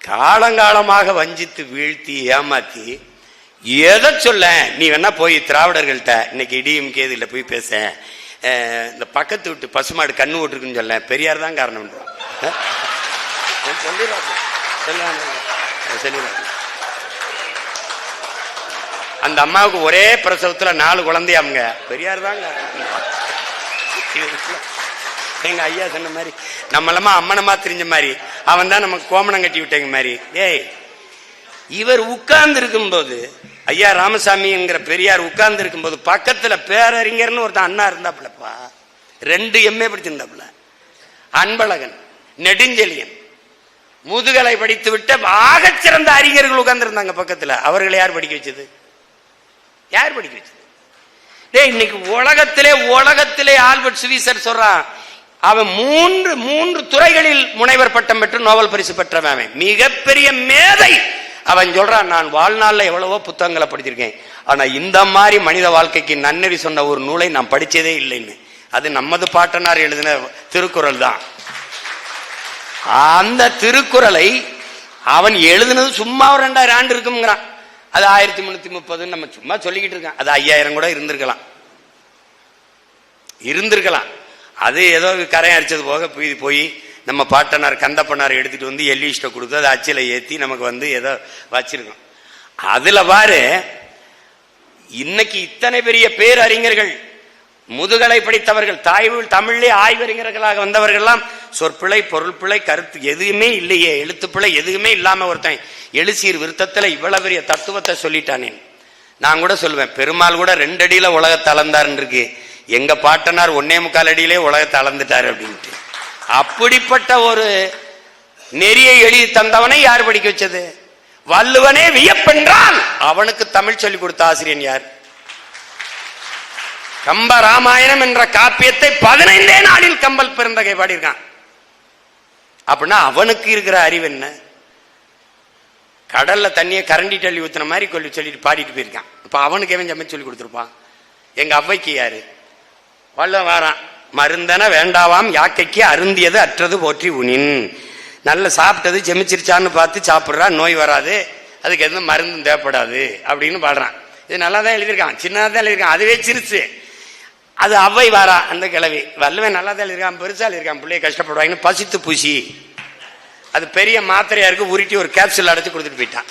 காலங்காலமாக வஞ்சித்து வீழ்த்தி ஏமாத்தி எதை சொல்ல, நீ வேணா போய் திராவிடர்கள்ட்ட இன்னைக்கு இடியும் கேதில போய் பேச, இந்த பக்கத்து விட்டு பசுமாடு கண்ணு ஓட்டுருக்குன்னு சொல்ல, பெரியார் தான் காரணம் சொல்லிடுறாங்க. அந்த அம்மாவுக்கு ஒரே பிரசவத்துல 4 குழந்தையாமுங்க, பெரியார் தான் காரணம். எங்க ஐயா சொன்ன மாதிரி நம்மளமா அம்மனமா தெரிஞ்ச மாதிரி அவன் தான் நமக்கு கோமணம் கட்டி விட்டேங்க மாதிரி. ஏய், இவர் உட்கார்ந்து இருக்கும் போது, ஐயா ராமசாமிங்கிற பெரியார் உட்கார்ந்து இருக்கும் போது பக்கத்துல பேரறிஞர்னு ஒருத்தன் அண்ணா இருந்தாப்புலப்பா, 2 MA படிச்சிருந்தாப்புல. அன்பழகன், நெடுஞ்செழியன், முதுகலை படித்து விட்ட ஆகச்சிறந்த அறிஞர்கள் உட்கார்ந்து இருந்தாங்க பக்கத்துல. அவர்களை யார் படிக்க வச்சது? யார் படிக்க வச்சது? இன்னைக்கு உலகத்திலே ஆல்பர்ட் ஸ்வீசர் சொல்றான், அவன் 3 துறைகளில் முனைவர் பட்டம் பெற்று நோபல் பரிசு பெற்றவன், மிகப்பெரிய மேதை. அவன் சொல்றான், நான் வாழ்நாள்ல எவ்வளவோ புத்தகங்களை படிச்சிருக்கேன், ஆனா இந்த மாதிரி மனித வாழ்க்கைக்கு நன்னெறி சொன்ன ஒரு நூலை நான் படிச்சதே இல்லைன்னு. அது நமது பாட்டனார் எழுதின திருக்குறள் தான். அந்த திருக்குறளை அவன் எழுதினது சும்மா ஒரு 2000 ஆண்டு இருக்குங்கிறான். அது 1330 நம்ம சும்மா சொல்லிக்கிட்டு இருக்கான். அது 5000 கூட இருந்திருக்கலாம். அது ஏதோ கரை அடிச்சது போக போய் நம்ம பாட்டனார் கந்தப்பனார் எடுத்துட்டு வந்து எல்லிஸ்ட கொடுத்து அதை அச்சில ஏத்தி நமக்கு வந்து ஏதோ வச்சிருக்கோம். அதுல பாரு, இன்னைக்கு இத்தனை பெரிய பேரறிஞர்கள், முதுகலை படித்தவர்கள், தமிழ்லே ஆய்வறிஞர்களாக வந்தவர்கள் எல்லாம் சொற்பிழை, பொருள் பிழை, கருத்து எதுவுமே இல்லையே, எழுத்துப்பிழை எதுவுமே இல்லாம ஒருத்தன் எழுசீர் விருத்தத்துல இவ்வளவு பெரிய தத்துவத்தை சொல்லிட்டானே. நான் கூட சொல்லுவேன், பெருமாள் கூட 2 அடியில உலகத்தை அளந்தாருன்னு இருக்கு, எங்க பாட்டனார் 1.25 அடியிலே உலகத்தை அளந்துட்டாரு அப்படின்ட்டு. அப்படிப்பட்ட ஒரு நெறியை எழுதி தந்தவனை யார் படிக்க வச்சது? வள்ளுவனே வியப்பென்றால் அவனுக்கு தமிழ் சொல்லிக் கொடுத்த ஆசிரியன் யார்? கம்ப ராமாயணம் என்ற காப்பியத்தை 15 நாளில் கம்பல் பெருந்தகை பாடியிருக்கான். அப்படின்னா அவனுக்கு இருக்கிற அறிவு என்ன? கடல்ல தண்ணியை கரண்டி தள்ளி ஊத்துன மாதிரி சொல்லிட்டு பாடிட்டு போயிருக்கான். இப்ப அவனுக்கு எவன் சமைச்சு சொல்லி கொடுத்துருப்பான்? எங்க அவ்வைக்கு யாரு? வள்ளுவன் வாரான், மருந்தன வேண்டாவாம் யாக்கைக்கு அருந்தியது அற்றது போற்றி உனின். நல்ல சாப்பிட்டது செமிச்சிருச்சான்னு பார்த்து சாப்பிட்றா, நோய் வராது, அதுக்கு எதுவும் மருந்து தேவைப்படாது அப்படின்னு பாடுறான். இது நல்லா தான் எழுதியிருக்கான், சின்னதாக தான் எழுதியிருக்கான், அதுவே சிரிச்சு. அது அவ்வை வாரா, அந்த கிழவி. வள்ளுவன் நல்லா தான் எழுதியிருக்கான், பெருசா எழுதியிருக்கான், பிள்ளைய கஷ்டப்படுவாங்கன்னு பசித்து பூசி அது பெரிய மாத்திரையா இருக்கு, உருட்டி ஒரு கேப்சூல் அடைச்சு கொடுத்துட்டு போயிட்டான்.